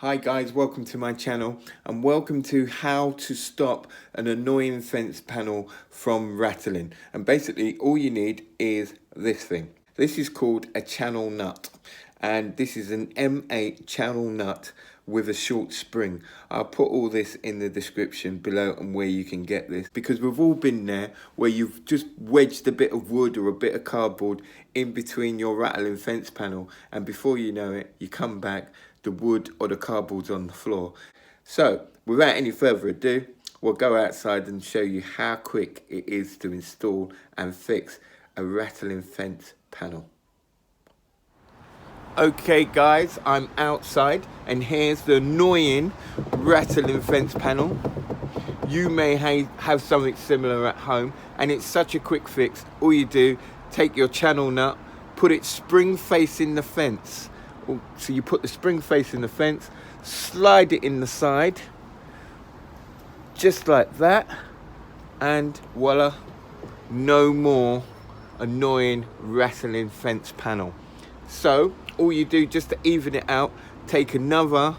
Hi guys, welcome to my channel and welcome to how to stop an annoying fence panel from rattling. And basically all you need is this thing. This is called a channel nut and this is an M8 channel nut with a short spring. I'll put all this in the description below and where you can get this, because we've all been there where you've just wedged a bit of wood or a bit of cardboard in between your rattling fence panel, and before you know it, you come back, the wood or the cardboard's on the floor. So without any further ado, we'll go outside and show you how quick it is to install and fix a rattling fence panel. Okay guys, I'm outside and here's the annoying rattling fence panel. You may have something similar at home and it's such a quick fix. All you do, take your channel nut, put it spring facing the fence. So you put the spring facing the fence, slide it in the side, just like that, and voila, no more annoying rattling fence panel. So all you do, just to even it out, take another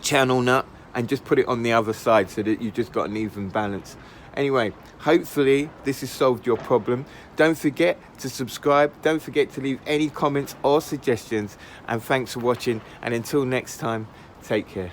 channel nut and just put it on the other side so that you just got an even balance. Anyway, hopefully this has solved your problem. Don't forget to subscribe. Don't forget to leave any comments or suggestions. And thanks for watching. And until next time, take care.